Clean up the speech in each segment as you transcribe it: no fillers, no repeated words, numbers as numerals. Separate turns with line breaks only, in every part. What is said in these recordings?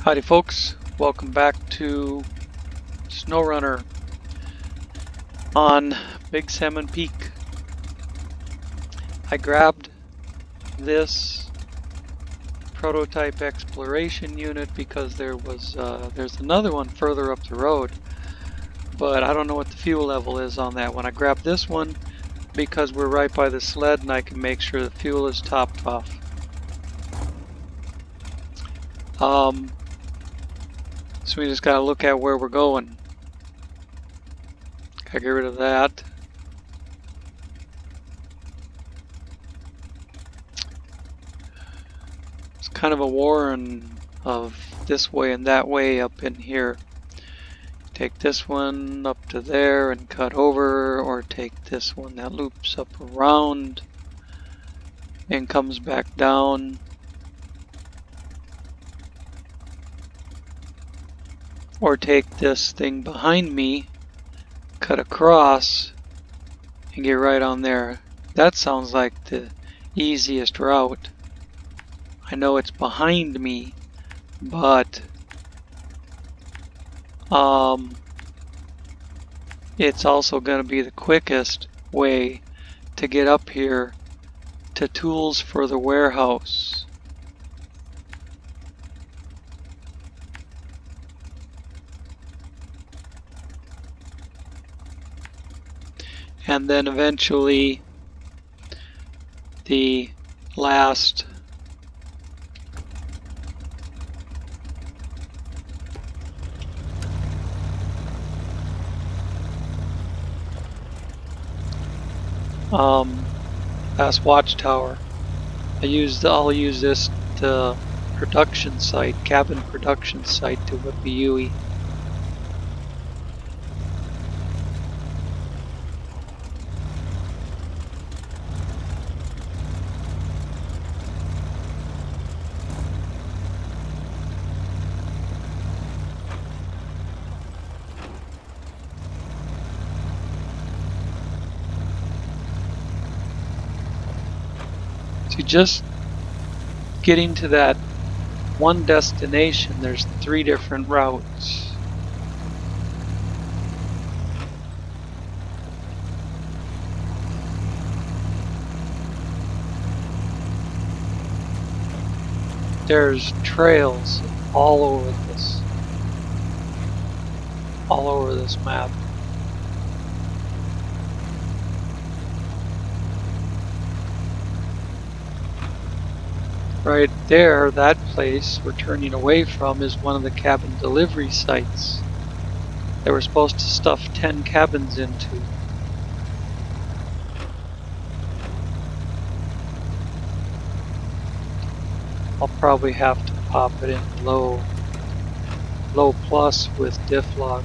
Howdy folks, welcome back to SnowRunner on Big Salmon Peak. I grabbed this prototype exploration unit because there's another one further up the road, but I don't know what the fuel level is on that one. I grabbed this one because we're right by the sled and I can make sure the fuel is topped off. So we just gotta look at where we're going. Gotta get rid of that. It's kind of a warren of this way and that way up in here. Take this one up to there and cut over, or take this one that loops up around and comes back down. Or take this thing behind me, cut across, and get right on there. That sounds like the easiest route. I know it's behind me, but it's also going to be the quickest way to get up here to tools for the warehouse. And then eventually the last watchtower. I'll use this to production site, cabin production site to Wippiui. So just getting to that one destination, there's 3 different routes. There's trails all over this map. Right there, that place we're turning away from is one of the cabin delivery sites that we're supposed to stuff 10 cabins into. I'll probably have to pop it in low plus with diff lock,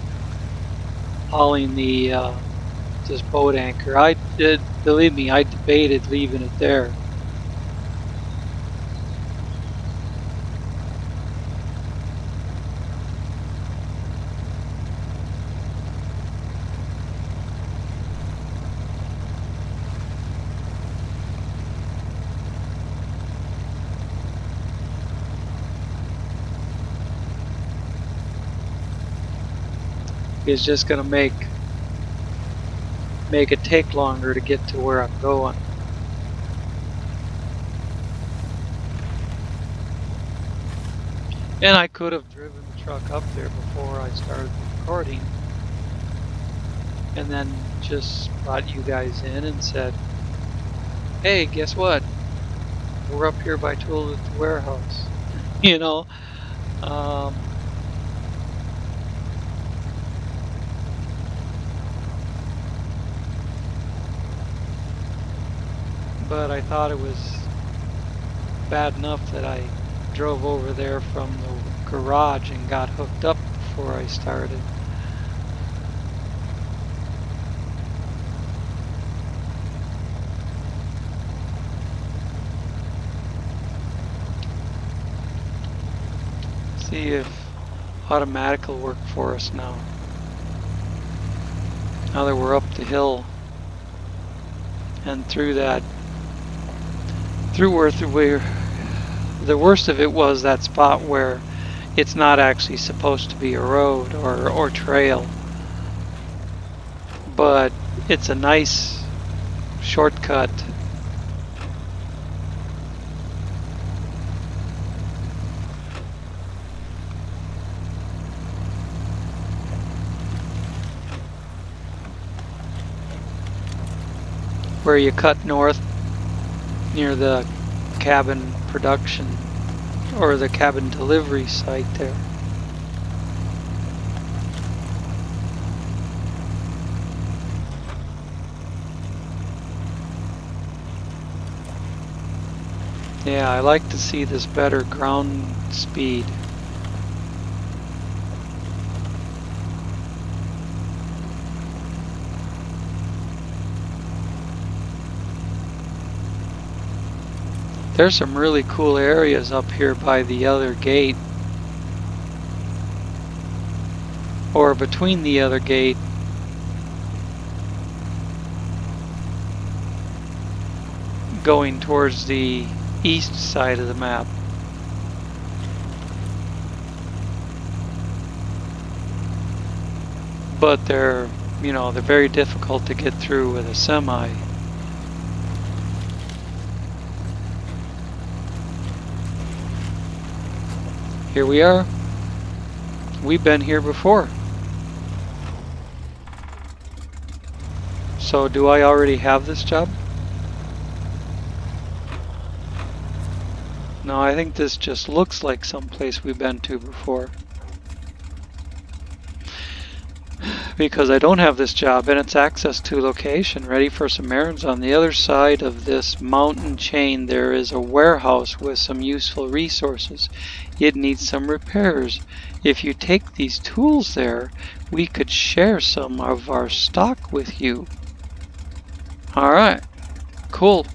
hauling this boat anchor. Believe me, I debated leaving it there. It's just gonna make it take longer to get to where I'm going. And I could have driven the truck up there before I started recording and then just brought you guys in and said, hey, guess what? We're up here by Tools at the warehouse. You know? But I thought it was bad enough that I drove over there from the garage and got hooked up before I started. See if automatic will work for us now. Now that we're up the hill and through where the worst of it was that spot where it's not actually supposed to be a road or trail, but it's a nice shortcut. Where you cut north near the cabin production or the cabin delivery site there. Yeah, I like to see this better ground speed. There's some really cool areas up here by the other gate, or between the other gate. Going towards the east side of the map. But they're very difficult to get through with a semi. Here we are. We've been here before. So do I already have this job? No, I think this just looks like someplace we've been to before. Because I don't have this job, and it's access to location, ready for some errands. On the other side of this mountain chain there is a warehouse with some useful resources. It needs some repairs. If you take these tools there, we could share some of our stock with you. Alright, cool.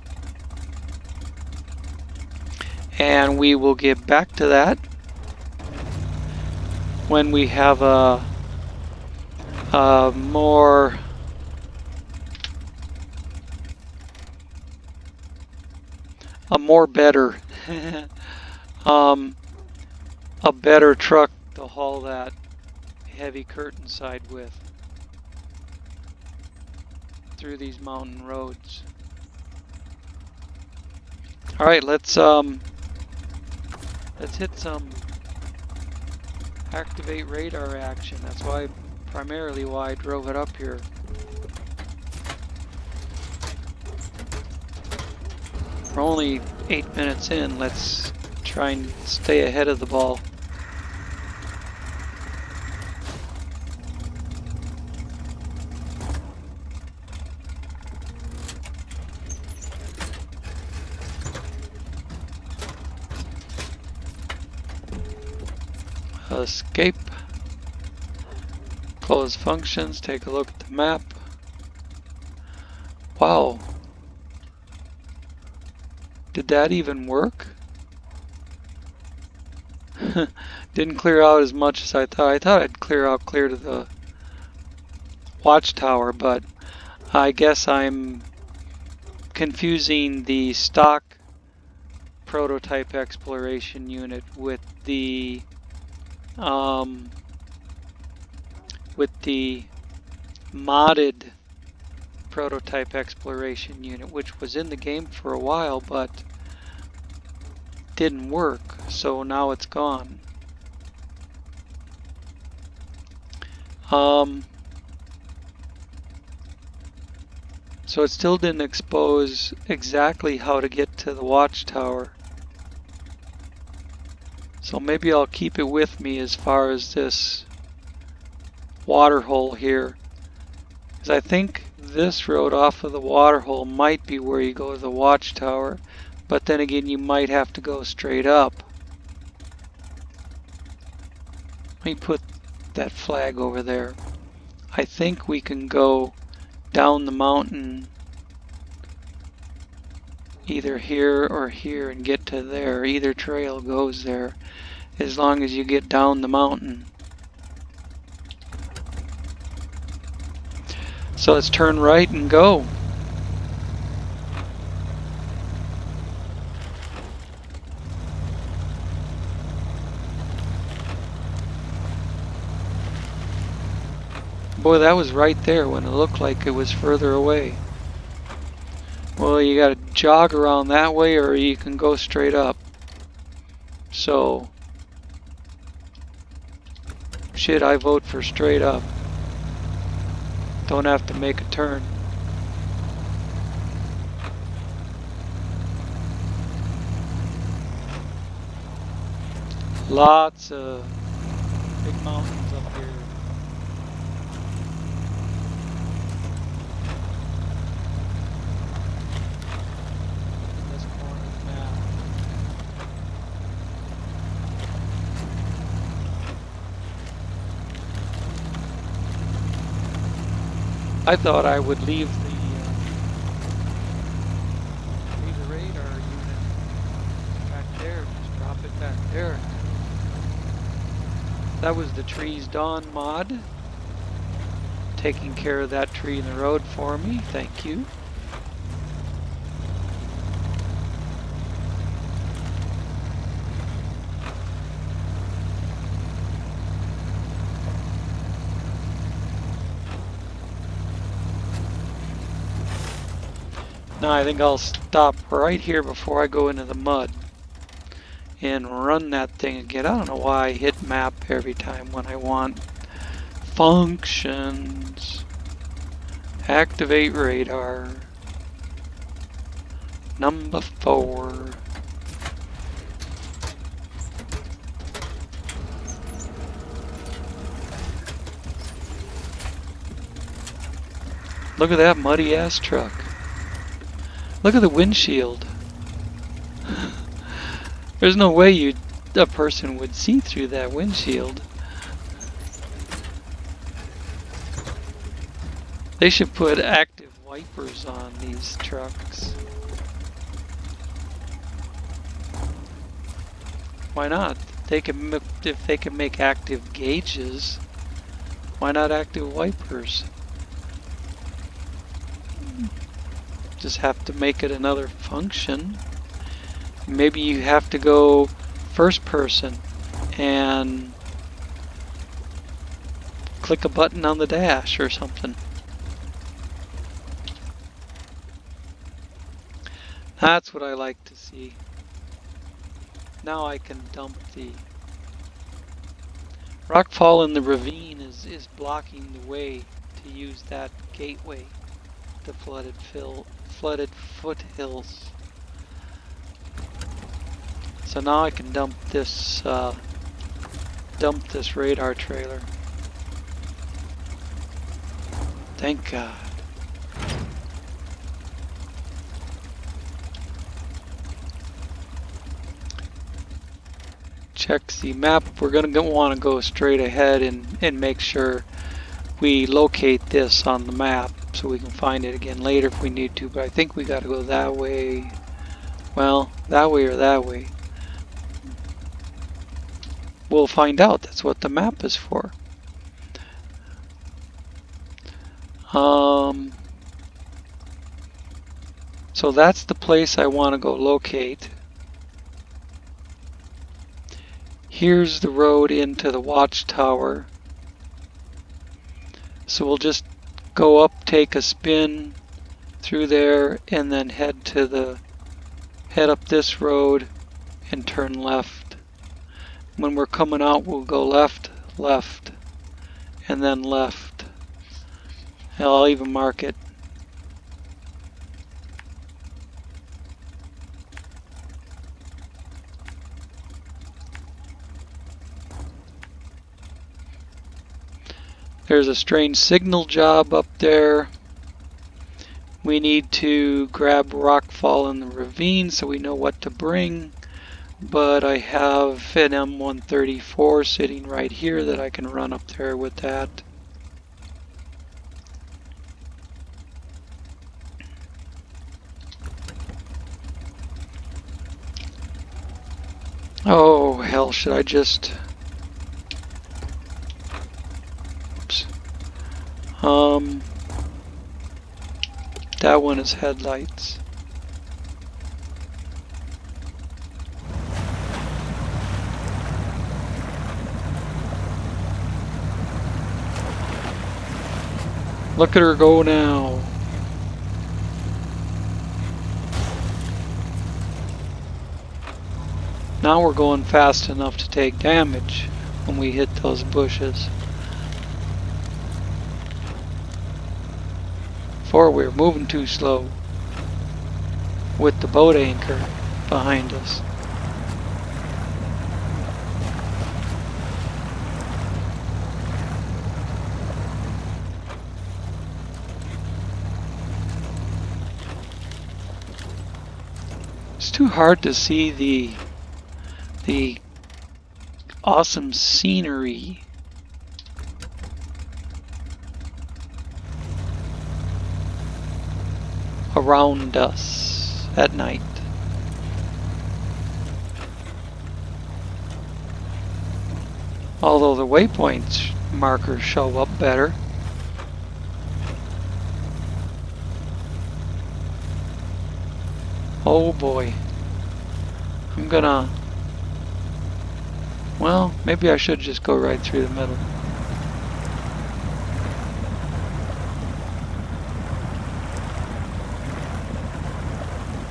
And we will get back to that when we have a more better a better truck to haul that heavy curtain side with through these mountain roads. All right, let's hit some activate radar action. That's primarily why I drove it up here. We're only 8 minutes in. Let's try and stay ahead of the ball. Escape. Close functions. Take a look at the map. Wow. Did that even work? Didn't clear out as much as I thought. I thought I'd clear to the watchtower, but I guess I'm confusing the stock prototype exploration unit with the modded prototype exploration unit, which was in the game for a while but didn't work, so now it's gone. So it still didn't expose exactly how to get to the watchtower. So maybe I'll keep it with me as far as this water hole here. Because I think this road off of the water hole might be where you go to the watchtower. But then again, you might have to go straight up. Let me put that flag over there. I think we can go down the mountain either here or here and get to there. Either trail goes there as long as you get down the mountain. So let's turn right and go. Boy, that was right there when it looked like it was further away. Well, you gotta jog around that way or you can go straight up. So, shit, I vote for straight up. Don't have to make a turn. Lots of big mountains up here. This corner of the map. I thought I would leave the radar unit back there. Just drop it back there. That was the Trees Dawn mod. Taking care of that tree in the road for me. Thank you. Now I think I'll stop right here before I go into the mud and run that thing again. I don't know why I hit map every time when I want functions. Activate radar. Number 4. Look at that muddy ass truck. Look at the windshield. There's no way a person would see through that windshield. They should put active wipers on these trucks. Why not? If they can make active gauges, why not active wipers? Just have to make it another function. Maybe you have to go first person and click a button on the dash or something. That's what I like to see. Now I can dump the rockfall in the ravine is blocking the way to use that gateway, the flooded foothills. So now I can dump this radar trailer. Thank God. Check the map. We're gonna want to go straight ahead and make sure we locate this on the map so we can find it again later if we need to. But I think we got to go that way. Well, that way or that way. We'll find out. That's what the map is for. So that's the place I want to go locate. Here's the road into the watchtower. So we'll just go up, take a spin through there, and then head up this road and turn left. When we're coming out, we'll go left, left, and then left. And I'll even mark it. There's a strange signal job up there. We need to grab rockfall in the ravine so we know what to bring. But I have an M134 sitting right here that I can run up there with that. Oh, hell, should I just... Oops. That one is headlights. Look at her go now. Now we're going fast enough to take damage when we hit those bushes. Before we were moving too slow with the boat anchor behind us. It's too hard to see the awesome scenery. Around us at night. Although the waypoint markers show up better. Oh boy. I'm gonna... Well, maybe I should just go right through the middle.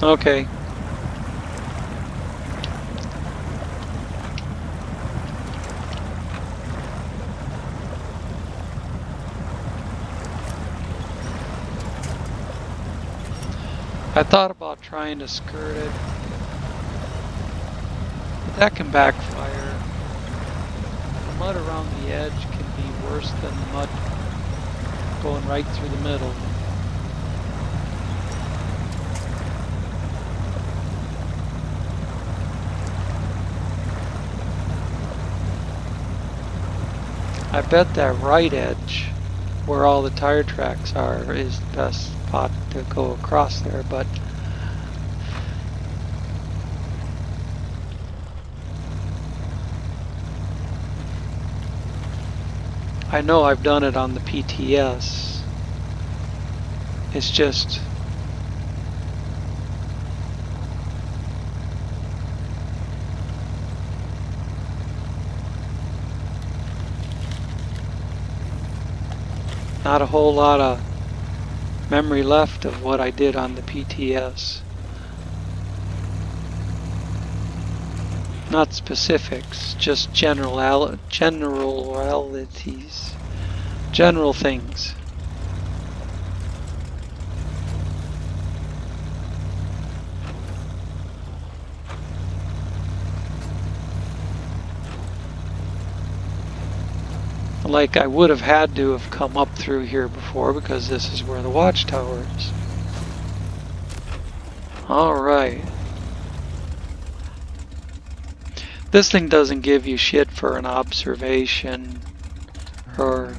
Okay. I thought about trying to skirt it, but that can backfire. The mud around the edge can be worse than the mud going right through the middle. I bet that right edge, where all the tire tracks are, is the best spot to go across there, but I know I've done it on the PTS. It's just not a whole lot of memory left of what I did on the PTS. Not specifics, just generalities, general things. Like I would have had to have come up through here before because this is where the watchtower is. Alright. This thing doesn't give you shit for an observation or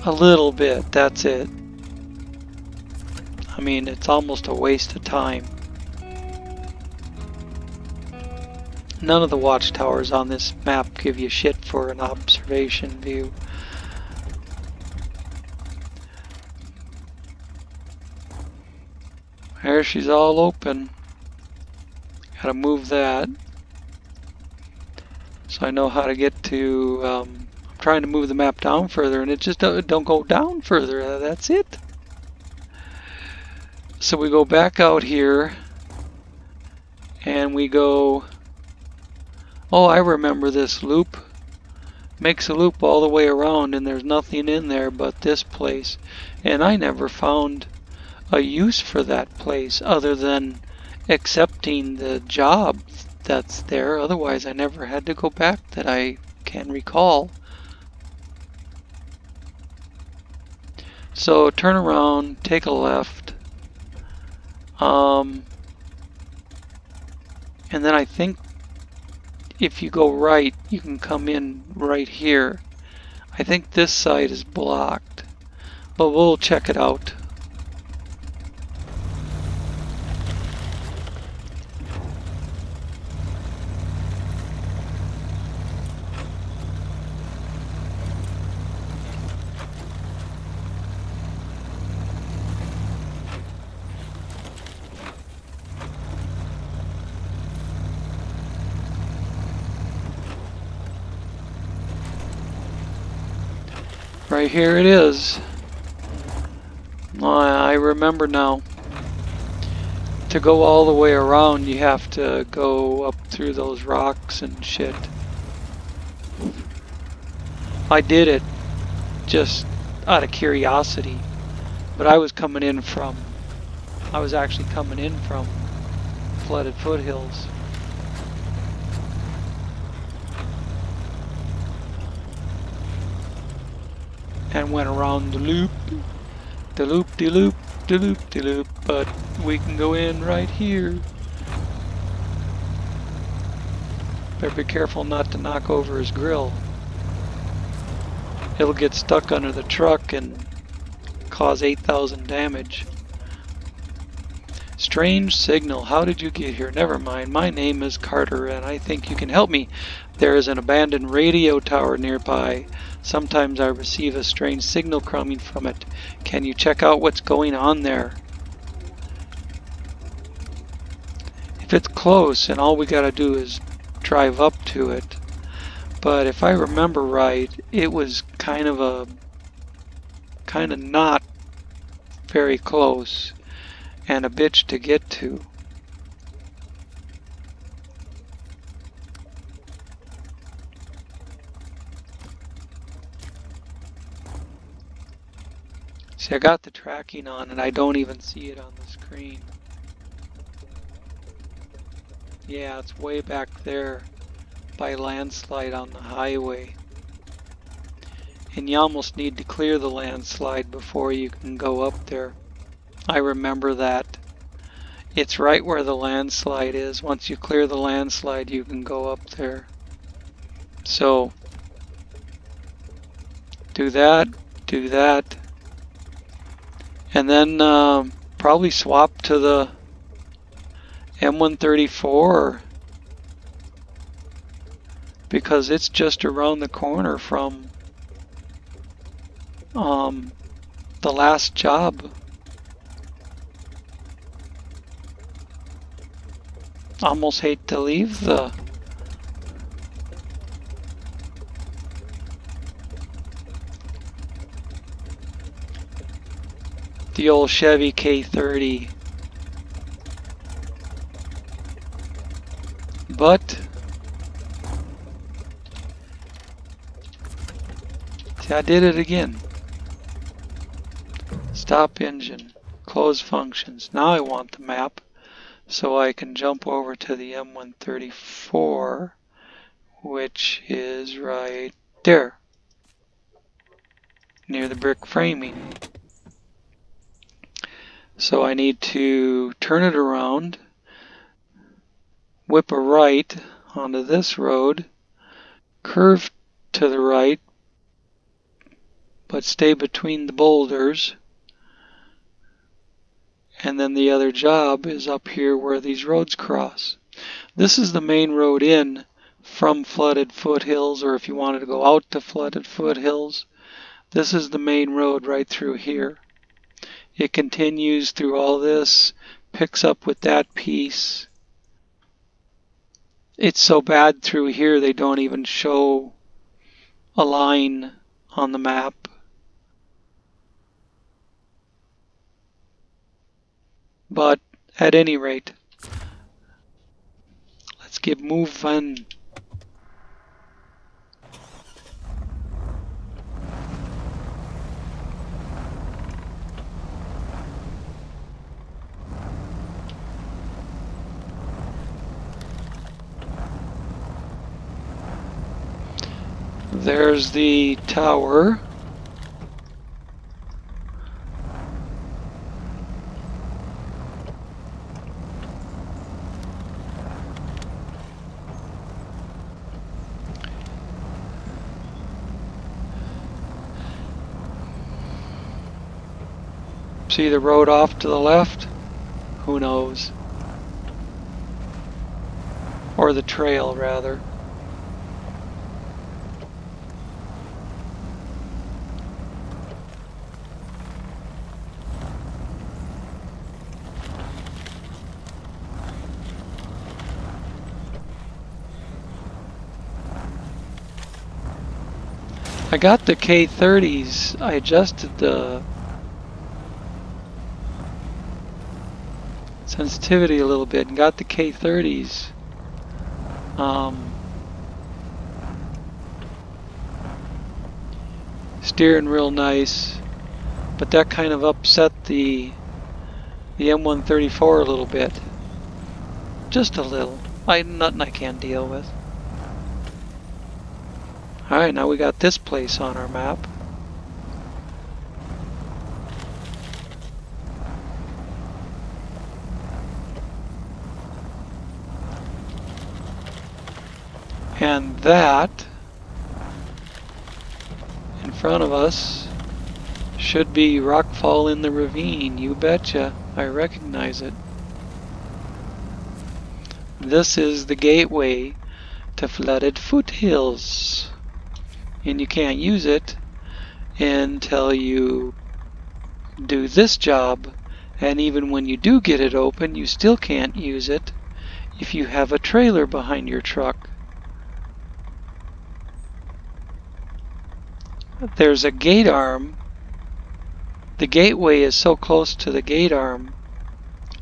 a little bit, that's it. I mean, it's almost a waste of time. None of the watchtowers on this map give you shit for an observation view. There, she's all open. Gotta move that. So I know how to get to... I'm trying to move the map down further and it just don't go down further. That's it. So we go back out here and we go... Oh, I remember this loop. Makes a loop all the way around and there's nothing in there but this place. And I never found a use for that place other than accepting the job that's there. Otherwise, I never had to go back that I can recall. So turn around, take a left. And then I think if you go right, you can come in right here. I think this side is blocked, but we'll check it out. Right here it is. I remember now. To go all the way around, you have to go up through those rocks and shit. I did it just out of curiosity, but I was actually coming in from flooded foothills. And went around the loop, de loop, de loop, de loop, de loop, but we can go in right here. Better be careful not to knock over his grill. It'll get stuck under the truck and cause 8,000 damage. Strange signal. How did you get here? Never mind. My name is Carter and I think you can help me. There is an abandoned radio tower nearby. Sometimes I receive a strange signal coming from it. Can you check out what's going on there? If it's close and all we gotta do is drive up to it. But if I remember right, it was kind of not very close and a bitch to get to. See, I got the tracking on and I don't even see it on the screen. Yeah, it's way back there by landslide on the highway. And you almost need to clear the landslide before you can go up there. I remember that. It's right where the landslide is. Once you clear the landslide, you can go up there. So, do that, and then probably swap to the M134 because it's just around the corner from the last job. Almost hate to leave the old Chevy K30. But see, I did it again. Stop engine, close functions. Now I want the map so I can jump over to the M134, which is right there, near the brick framing. So I need to turn it around, whip a right onto this road, curve to the right, but stay between the boulders. And then the other job is up here where these roads cross. This is the main road in from flooded foothills, or if you wanted to go out to flooded foothills, this is the main road right through here. It continues through all this, picks up with that piece. It's so bad through here they don't even show a line on the map. But at any rate, let's get moving. There's the tower. See the road off to the left? Who knows? Or the trail, rather. I got the K30s. I adjusted the sensitivity a little bit and got the K30s. Steering real nice, but that kind of upset the M134 a little bit. Just a little. Nothing I can't deal with. Alright, now we got this place on our map. And that in front of us should be Rockfall in the Ravine. You betcha. I recognize it. This is the gateway to Flooded Foothills. And you can't use it until you do this job. And even when you do get it open, you still can't use it if you have a trailer behind your truck. There's a gate arm. The gateway is so close to the gate arm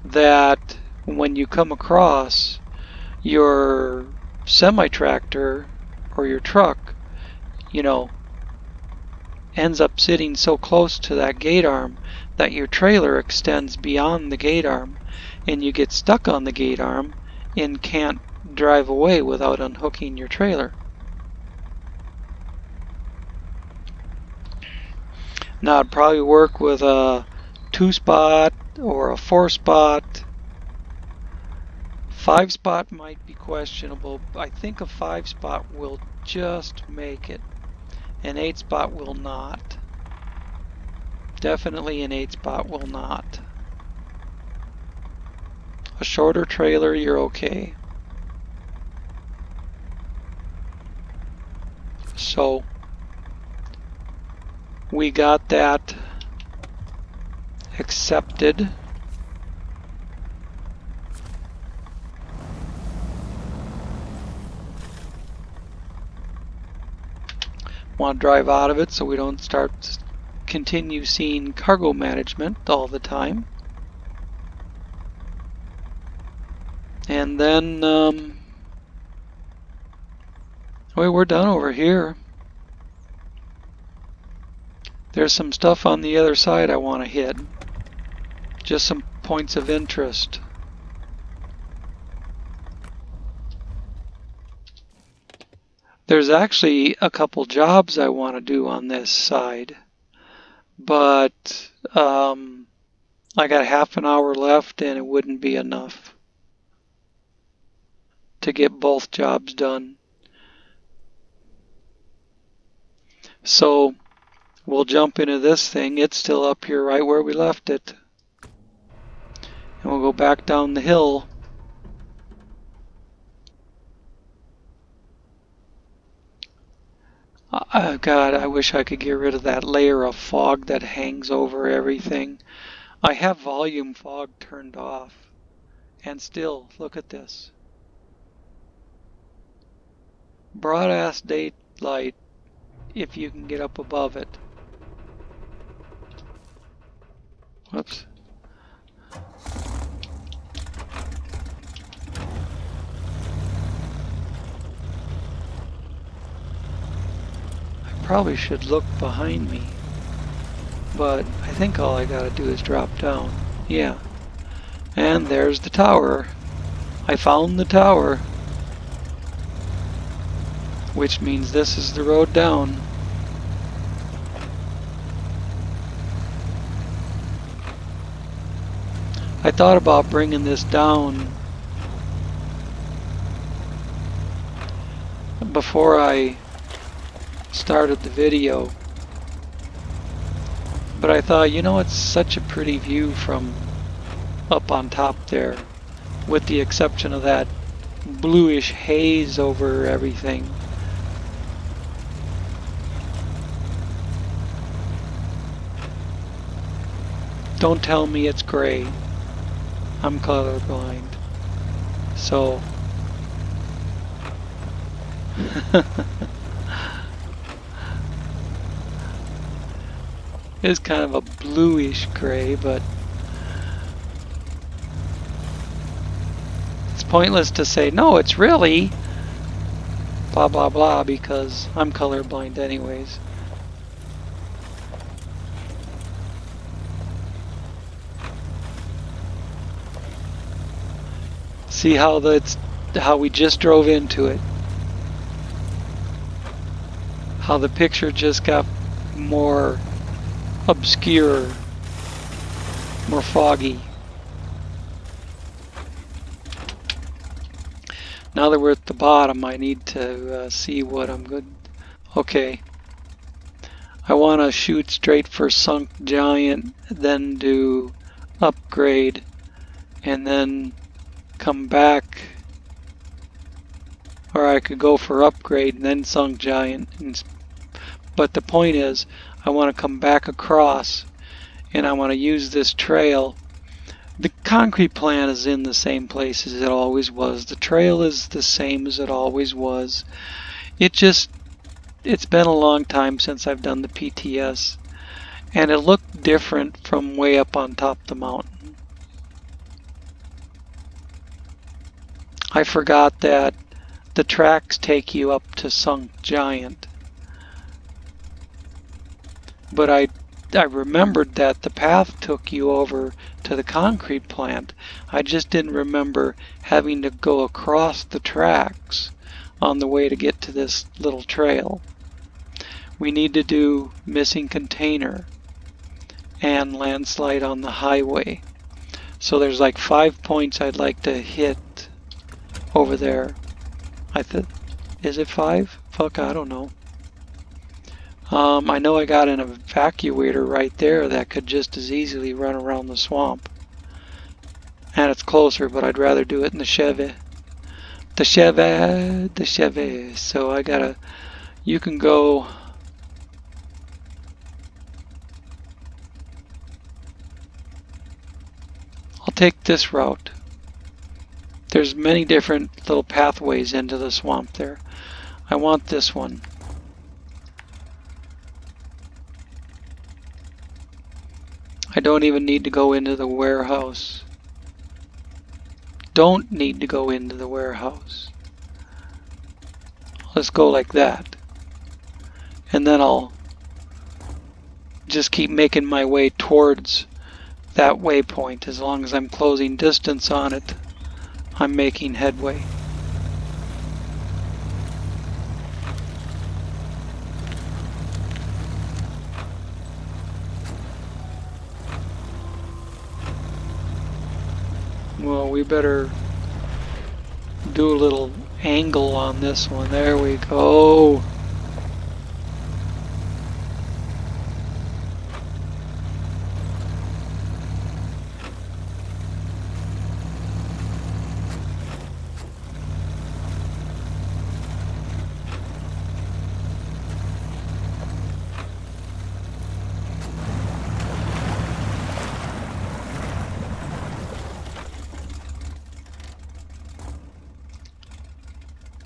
that when you come across, your semi-tractor or your truck, ends up sitting so close to that gate arm that your trailer extends beyond the gate arm and you get stuck on the gate arm and can't drive away without unhooking your trailer. Now it'd probably work with a 2-spot or a 4-spot. 5-spot might be questionable. I think a 5-spot will just make it. An 8-spot will not. Definitely an 8-spot will not. A shorter trailer, you're okay. So we got that accepted. Want to drive out of it so we don't continue seeing cargo management all the time. And then we're done over here. There's some stuff on the other side I want to hit. Just some points of interest. There's actually a couple jobs I want to do on this side, but I got half an hour left and it wouldn't be enough to get both jobs done. So we'll jump into this thing. It's still up here right where we left it. And we'll go back down the hill. God, I wish I could get rid of that layer of fog that hangs over everything. I have volume fog turned off. And still, look at this. Broad-ass daylight if you can get up above it. Whoops. Probably should look behind me, but I think all I gotta do is drop down. Yeah, and there's the tower. I found the tower, which means this is the road down. I thought about bringing this down before I started the video, but I thought, it's such a pretty view from up on top there, with the exception of that bluish haze over everything. Don't tell me it's gray. I'm colorblind. So is kind of a bluish gray, but it's pointless to say, no, it's really blah blah blah, because I'm colorblind anyways. See how how we just drove into it. How the picture just got more obscure, more foggy. Now that we're at the bottom, I need to see what I'm good. Okay. I want to shoot straight for Sunk Giant, then do Upgrade, and then come back. Or I could go for Upgrade and then Sunk Giant. But the point is, I want to come back across, and I want to use this trail. The concrete plant is in the same place as it always was. The trail is the same as it always was. It's been a long time since I've done the PTS, and it looked different from way up on top of the mountain. I forgot that the tracks take you up to Sunk Giant, but I remembered that the path took you over to the concrete plant. I just didn't remember having to go across the tracks on the way to get to this little trail. We need to do missing container and landslide on the highway. So there's like 5 points I'd like to hit over there. Is it 5? Fuck, I don't know. I know I got an evacuator right there that could just as easily run around the swamp. And it's closer, but I'd rather do it in the Chevy. The Chevy. So I gotta, you can go. I'll take this route. There's many different little pathways into the swamp there. I want this one. I don't even need to go into the warehouse. Don't need to go into the warehouse. Let's go like that. And then I'll just keep making my way towards that waypoint. As long as I'm closing distance on it, I'm making headway. Well, we better do a little angle on this one. There we go.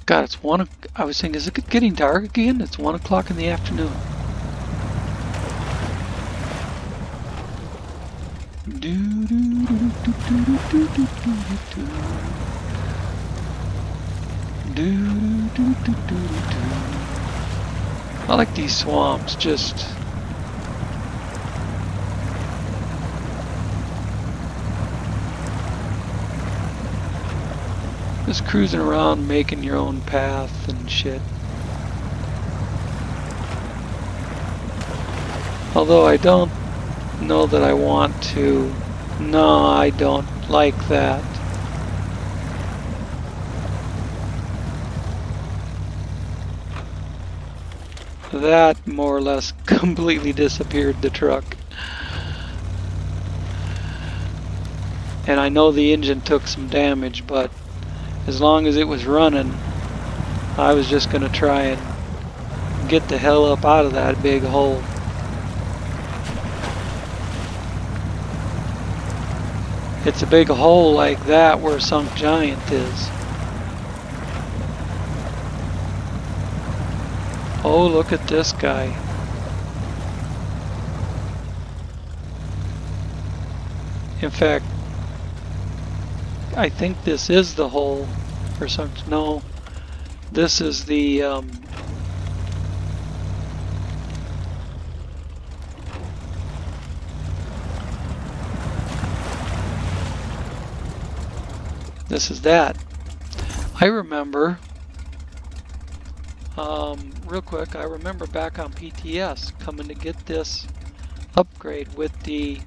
God, it's 1. I was thinking, is it getting dark again? It's 1 o'clock in the afternoon. I like these swamps, just cruising around, making your own path and shit. Although I don't know that I want to. No, I don't like that. That more or less completely disappeared the truck. And I know the engine took some damage, but as long as it was running, I was just going to try and get the hell up out of that big hole. It's a big hole like that where Sunk Giant is. Oh, look at this guy. In fact, I think this is the hole or something. No, this is the this is that. I remember, real quick, I remember back on PTS coming to get this upgrade with the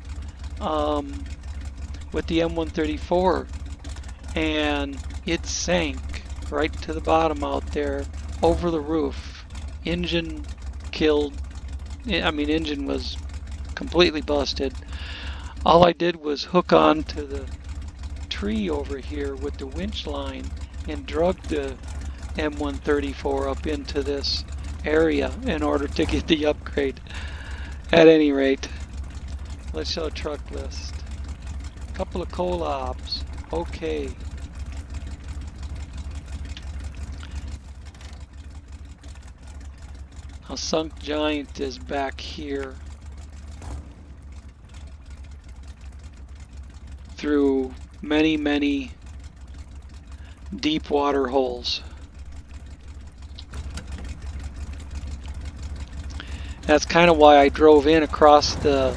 M134, and it sank right to the bottom out there over the roof. Engine killed. I mean, engine was completely busted. All I did was hook on to the tree over here with the winch line and drug the M134 up into this area in order to get the upgrade. At any rate, let's show a truck list. Couple of collabs. Okay. Now Sunk Giant is back here through many, many deep water holes. That's kind of why I drove in across the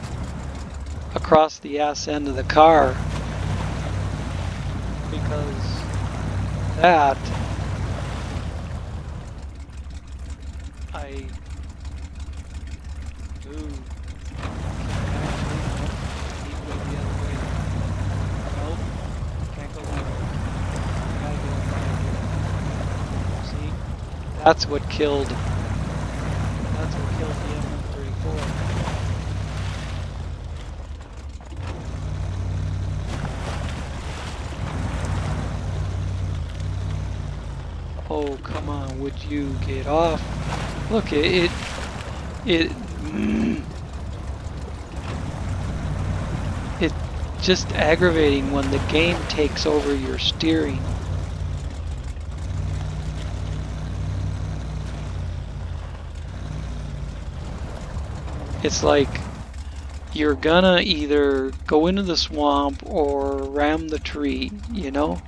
ass end of the car, because that I That's what killed the M134. Oh, come on, would you get off? Look, it's just aggravating when the game takes over your steering. It's like you're gonna either go into the swamp or ram the tree, you know?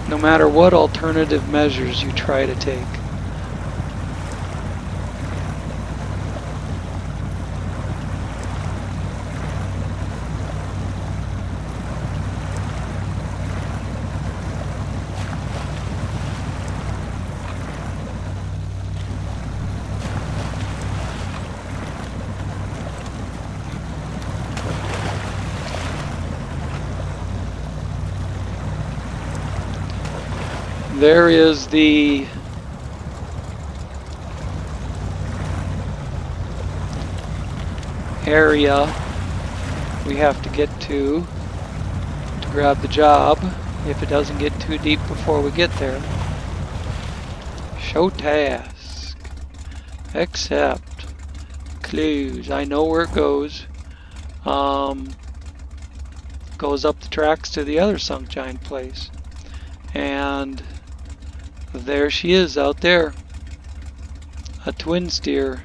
No matter what alternative measures you try to take. There is the area we have to get to grab the job if it doesn't get too deep before we get there. Show task. Accept. Clues. I know where it goes. Goes up the tracks to the other Sunk Giant place. And there she is out there. A twin steer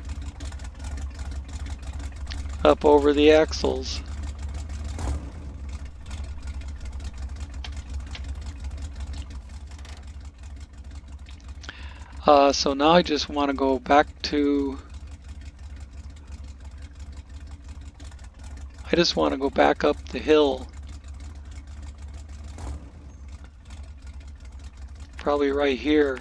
up over the axles. So now I just want to go back to... I just want to go back up the hill. Probably right here.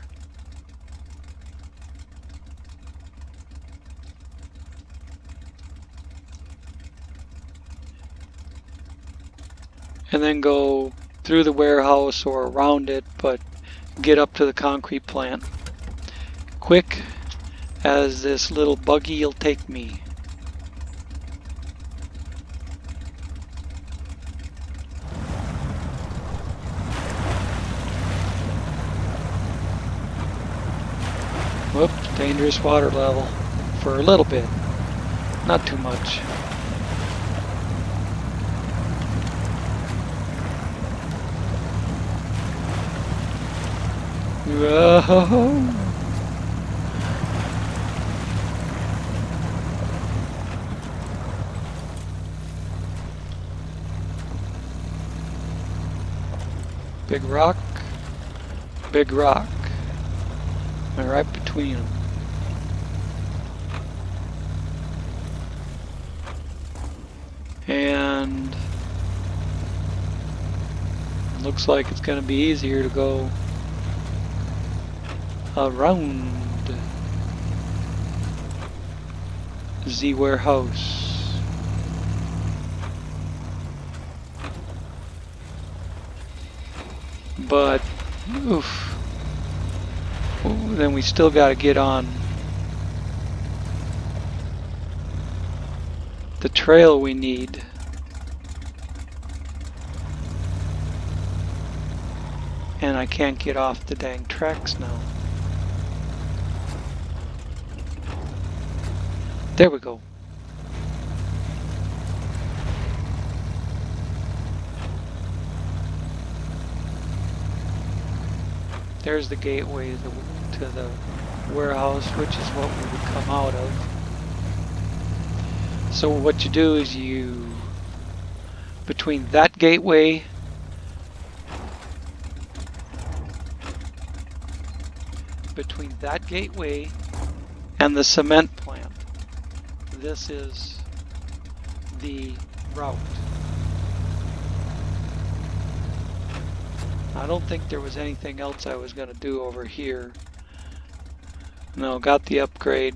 And then go through the warehouse or around it, but get up to the concrete plant. Quick as this little buggy will take me. Whoops, dangerous water level for a little bit, not too much. Whoa. Big rock, big rock. And right between them. And looks like it's going to be easier to go around the warehouse. But, oof. Then we still got to get on the trail we need. And I can't get off the dang tracks now. There we go. There's the gateway to the warehouse, which is what we would come out of. So what you do is you, between that gateway and the cement plant, this is the route. I don't think there was anything else I was going to do over here. No, got the upgrade.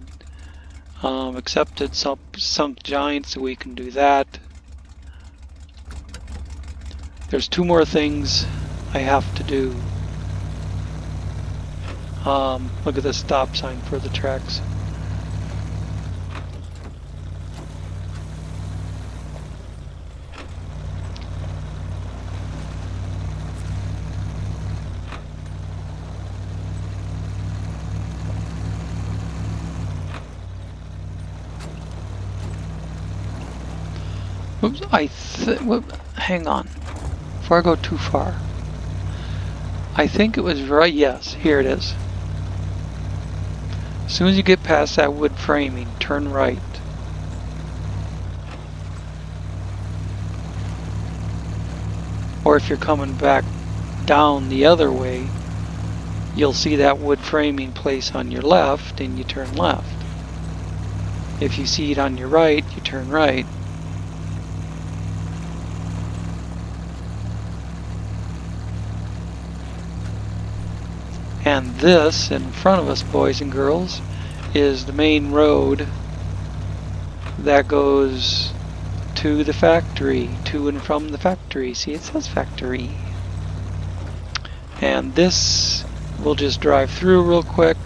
Accepted sunk giants, so we can do that. There's 2 more things I have to do. Look at the stop sign for the tracks. Oops, hang on. Before I go too far. I think it was right, yes, here it is. As soon as you get past that wood framing, turn right. Or if you're coming back down the other way, you'll see that wood framing place on your left and you turn left. If you see it on your right, you turn right. And this, in front of us, boys and girls, is the main road that goes to the factory, to and from the factory. See, it says factory. And this, we'll just drive through real quick.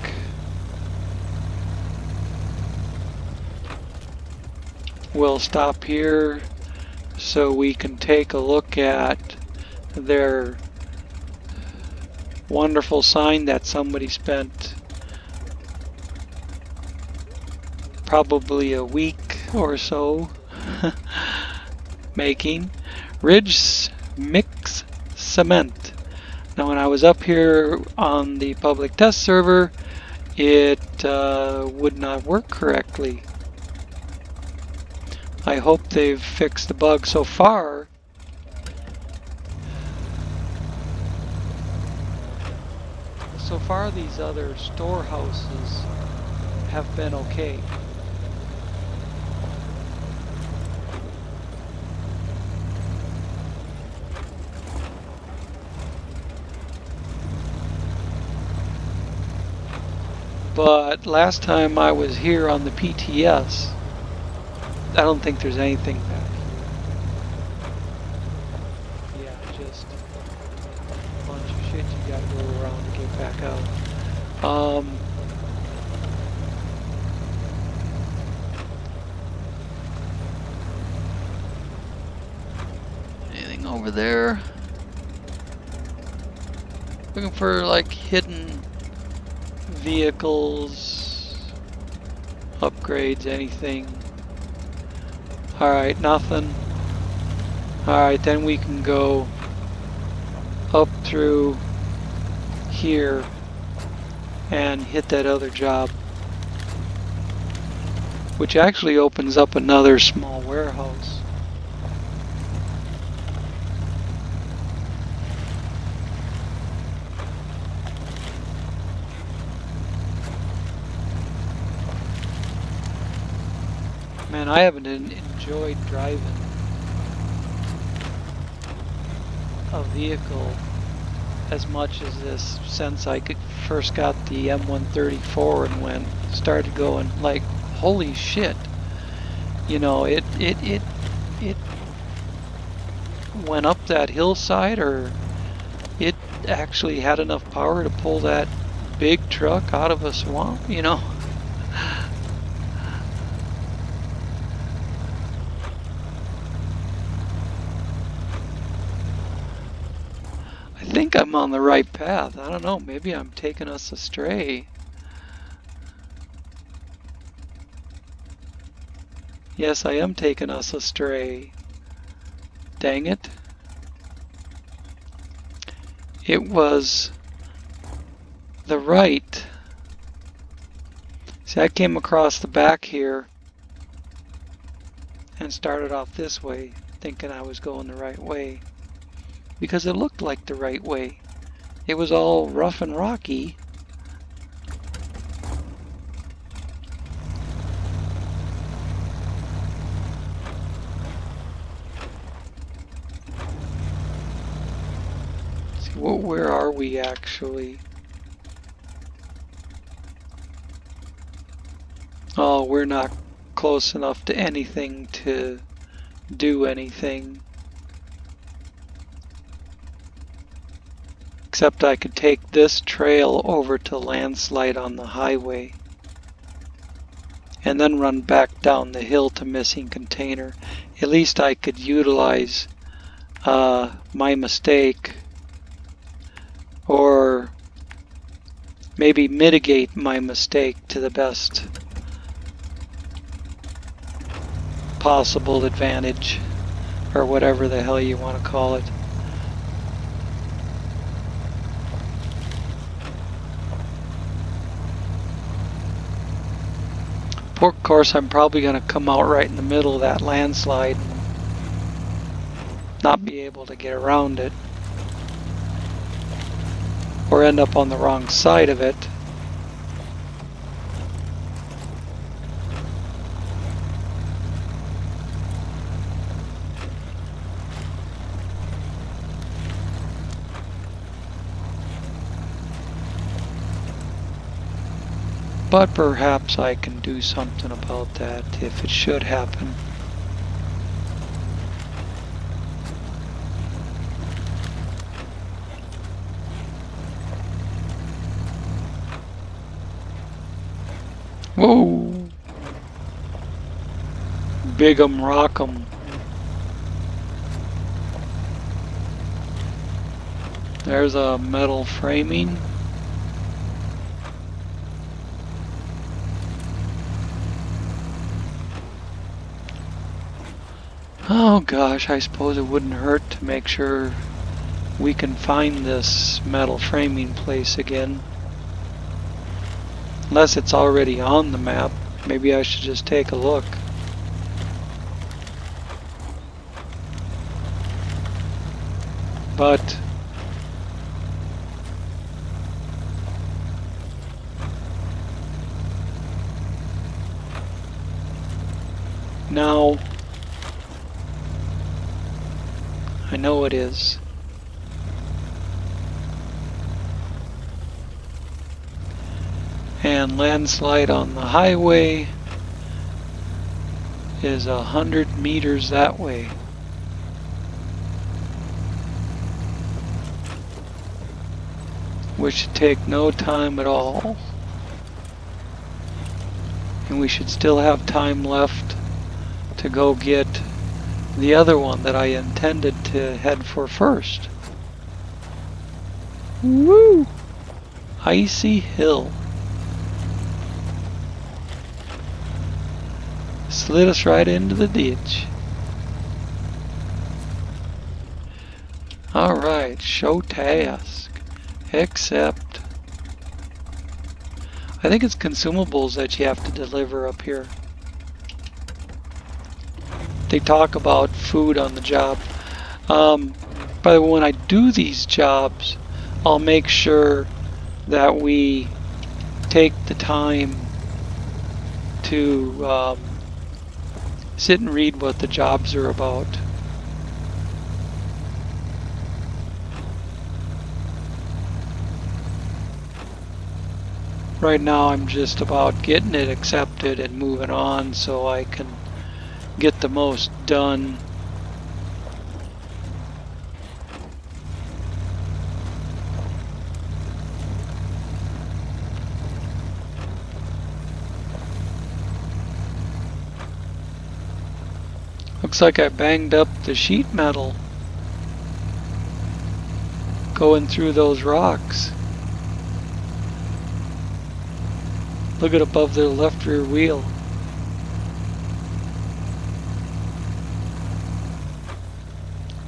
We'll stop here so we can take a look at their wonderful sign that somebody spent probably a week or so making. Ridge Mix Cement. Now when I was up here on the public test server, it would not work correctly. I hope they've fixed the bug so far. So far, these other storehouses have been okay. But last time I was here on the PTS, I don't think there's anything back here. Yeah, just a bunch of shit you gotta go around to get back out. Anything over there? Looking for like hidden vehicles, upgrades, anything. Alright, nothing. Alright, then we can go up through here and hit that other job, which actually opens up another small warehouse. And I haven't enjoyed driving a vehicle as much as this since I first got the M134 and started going like, holy shit. You know, it went up that hillside, or it actually had enough power to pull that big truck out of a swamp, you know. I think I'm on the right path. I don't know, maybe I'm taking us astray. Yes, I am taking us astray. Dang it. It was the right. See, I came across the back here and started off this way, thinking I was going the right way, because it looked like the right way. It was all rough and rocky. See, where are we actually? Oh, we're not close enough to anything to do anything. Except I could take this trail over to Landslide on the highway and then run back down the hill to Missing Container. At least I could utilize my mistake, or maybe mitigate my mistake to the best possible advantage, or whatever the hell you want to call it. Of course, I'm probably going to come out right in the middle of that landslide and not be able to get around it, or end up on the wrong side of it. But perhaps I can do something about that if it should happen. Whoa! Big 'em, rock 'em. There's a metal framing. Oh gosh, I suppose it wouldn't hurt to make sure we can find this metal framing place again. Unless it's already on the map, maybe I should just take a look. But now I know it is. And landslide on the highway is 100 meters that way. Which should take no time at all. And we should still have time left to go get the other one that I intended to head for first. Woo! Icy Hill. Slid us right into the ditch. Alright, show task. Accept. I think it's consumables that you have to deliver up here. They talk about food on the job. By the way, when I do these jobs, I'll make sure that we take the time to sit and read what the jobs are about. Right now I'm just about getting it accepted and moving on so I can get the most done. Looks like I banged up the sheet metal going through those rocks. Look at above the left rear wheel.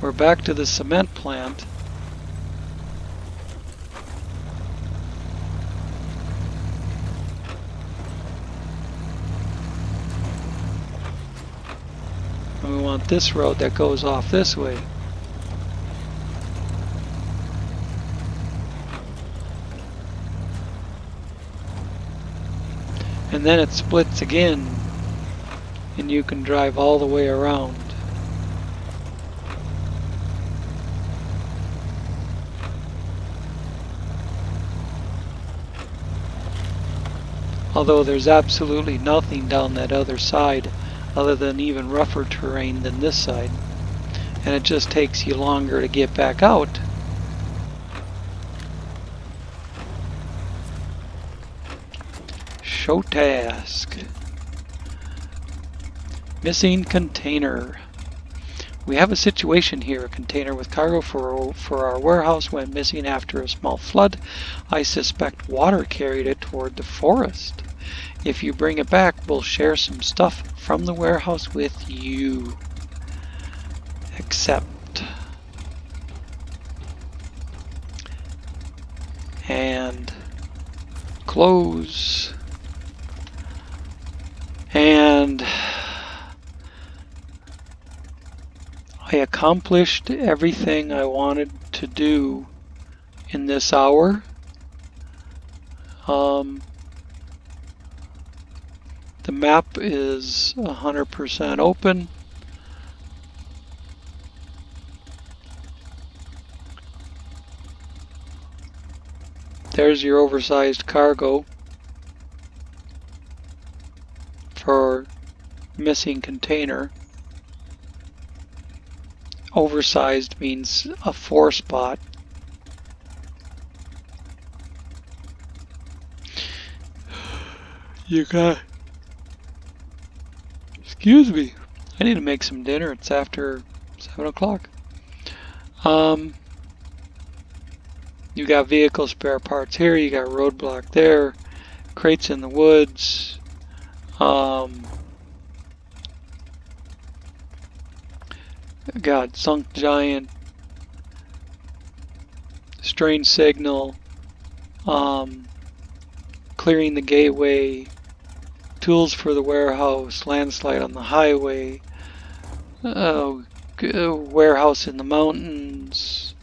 We're back to the cement plant. And we want this road that goes off this way. And then it splits again, and you can drive all the way around. Although there's absolutely nothing down that other side other than even rougher terrain than this side. And it just takes you longer to get back out. Show task. Missing container. We have a situation here. A container with cargo for our warehouse went missing after a small flood. I suspect water carried it toward the forest. If you bring it back, we'll share some stuff from the warehouse with you. Accept. And close. And I accomplished everything I wanted to do in this hour. The map is 100% open. There's your oversized cargo for missing container. Oversized means a 4 spot. Yukon. Excuse me. I need to make some dinner. It's after 7 o'clock. You got vehicle spare parts here. You got roadblock there. Crates in the woods. Got sunk giant. Strange signal. Clearing the gateway. Tools for the warehouse. Landslide on the highway. Warehouse in the mountains.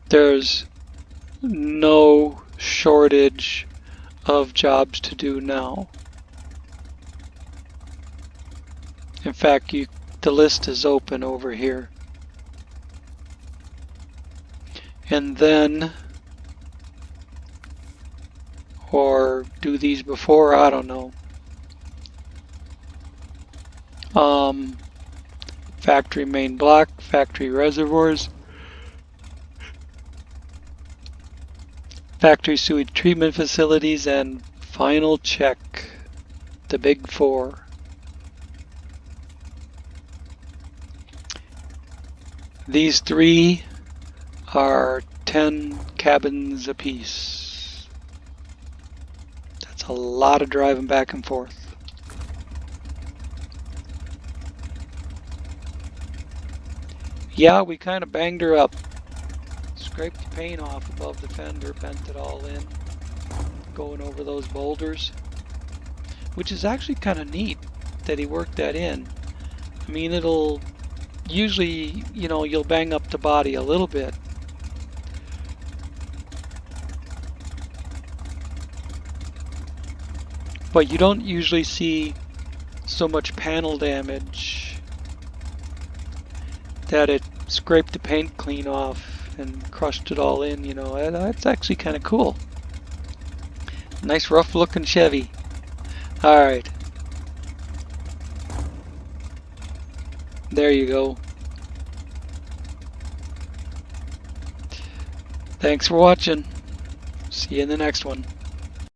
There's no shortage of jobs to do now. In fact, the list is open over here. And then, or do these before, I don't know. Factory main block, factory reservoirs, factory sewage treatment facilities, and final check, the big 4. These 3 are 10 cabins apiece. That's a lot of driving back and forth. Yeah, we kind of banged her up. Scraped the paint off above the fender, bent it all in, going over those boulders. Which is actually kind of neat that he worked that in. I mean, it'll usually, you'll bang up the body a little bit. but you don't usually see so much panel damage that it scraped the paint clean off and crushed it all in, you know. That's actually kind of cool. Nice rough looking Chevy. Alright. There you go. Thanks for watching. See you in the next one.